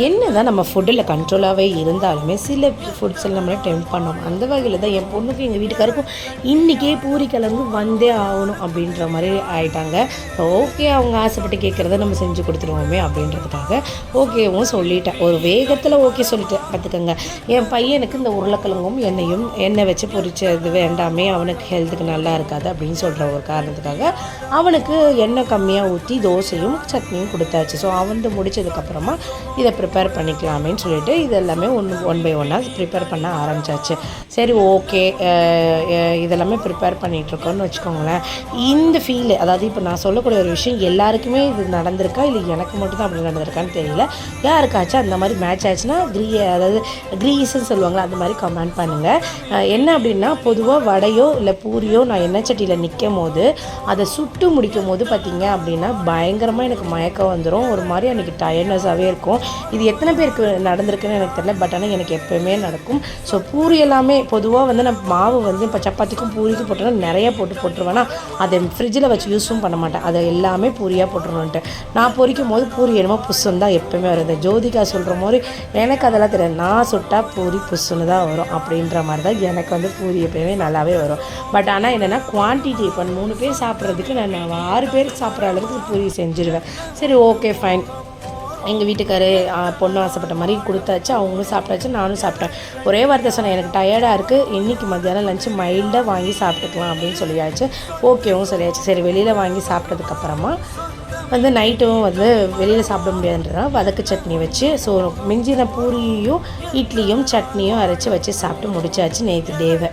என்ன தான் நம்ம ஃபுட்டில் கண்ட்ரோலாகவே இருந்தாலுமே சில ஃபுட்ஸில் நம்மளை டெம்ப் பண்ணோம். அந்த வகையில் தான் என் பொண்ணுக்கும் எங்கள் வீட்டுக்காருக்கும் இன்றைக்கே பூரி கிழங்கு வந்தே ஆகணும் அப்படின்ற மாதிரி ஆயிட்டாங்க. ஓகே, அவங்க ஆசைப்பட்டு கேட்குறத நம்ம செஞ்சு கொடுத்துருவோமே அப்படின்றதுக்காக ஓகேவும் சொல்லிட்டேன். ஒரு வேகத்தில் ஓகே சொல்லிட்டேன் பார்த்துக்கோங்க. என் பையனுக்கு இந்த உருளைக்கிழங்கும் எண்ணெய் வச்சு பொரிச்சது வேண்டாமே, அவனுக்கு ஹெல்த்துக்கு நல்லா இருக்காது அப்படின்னு சொல்கிற ஒரு காரணத்துக்காக அவனுக்கு எண்ணெய் கம்மியாக ஊற்றி தோசையும் சட்னியும் கொடுத்தாச்சு. ஸோ அவன் முடிச்சதுக்கப்புறமா இதை ப்ரிப்பேர் பண்ணிக்கலாமேன்னு சொல்லிட்டு இதெல்லாமே ஒன் பை ஒன்னாக ப்ரிப்பேர் பண்ண ஆரம்பித்தாச்சு. சரி, ஓகே, இதெல்லாமே ப்ரிப்பேர் பண்ணிகிட்ருக்கோன்னு வச்சுக்கோங்களேன். இந்த ஃபீல், அதாவது இப்போ நான் சொல்லக்கூடிய ஒரு விஷயம் எல்லாருக்குமே இது நடந்திருக்கா இல்லை எனக்கு மட்டும் தான் அப்படி நடந்திருக்கான்னு தெரியல. யாருக்காச்சும் அந்த மாதிரி மேட்ச் ஆச்சுன்னா அதாவது க்ரீஸ்ன்னு சொல்லுவாங்களா, அந்த மாதிரி கமெண்ட் பண்ணுங்கள். என்ன அப்படின்னா, பொதுவாக வடையோ இல்லை பூரியோ நான் எண்ணெய் சட்டியில் நிற்கும் போது அதை சுட்டு முடிக்கும் போது பார்த்திங்க அப்படின்னா பயங்கரமாக எனக்கு மயக்கம் வந்துடும். ஒரு மாதிரி எனக்கு டயர்ட்னஸாகவே இருக்கும். இது எத்தனை பேருக்கு நடந்திருக்குன்னு எனக்கு தெரியல, பட் ஆனால் எனக்கு எப்போயுமே நடக்கும். ஸோ பூரி எல்லாமே பொதுவாக வந்து நான் மாவு வந்து இப்போ சப்பாத்திக்கும் பூரிக்கும் போட்டோன்னா நிறைய போட்டுருவேன்னா அதை ஃப்ரிட்ஜில் வச்சு யூஸும் பண்ண மாட்டேன். அதை எல்லாமே பூரியாக போட்டுருவேன்ட்டு நான் பொரிக்கும் போது பூரி என்னமோ புஷ்ஷுன்னு தான் எப்போயுமே வருது. ஜோதிகா சொல்கிற மாதிரி எனக்கு அதெல்லாம் தெரியாது. நான் சுட்டால் பூரி புஷ்ஷுன்னு தான் வரும் அப்படின்ற மாதிரி தான் எனக்கு வந்து பூரி எப்போயுமே நல்லாவே வரும். பட் ஆனால் என்னென்னா குவான்டிட்டி, இப்போ 3 பேர் சாப்பிட்றதுக்கு நான் 6 பேருக்கு சாப்பிட்ற அளவுக்கு பூரி செஞ்சுருவேன். சரி, ஓகே, ஃபைன். எங்கள் வீட்டுக்காரு பொண்ணு ஆசைப்பட்ட மாதிரி கொடுத்தாச்சு, அவங்களும் சாப்பிட்டாச்சு, நானும் சாப்பிட்டேன். ஒரே வார்த்தை சொன்னேன், எனக்கு டயர்டாக இருக்குது, இன்றைக்கி மத்தியானம் லஞ்சு மைல்டாக வாங்கி சாப்பிட்டுக்கலாம் அப்படின்னு சொல்லியாச்சு. ஓகேவும் சொல்லியாச்சு. சரி, வெளியில் வாங்கி சாப்பிட்டதுக்கப்புறமா வந்து நைட்டும் வந்து வெளியில் சாப்பிட முடியாதுன்றதுனால வதக்கு சட்னி வச்சு, ஸோ மிஞ்சின பூரியும் இட்லியும் சட்னியும் அரைச்சி வச்சு சாப்பிட்டு முடிச்சாச்சு நேற்று டேவை.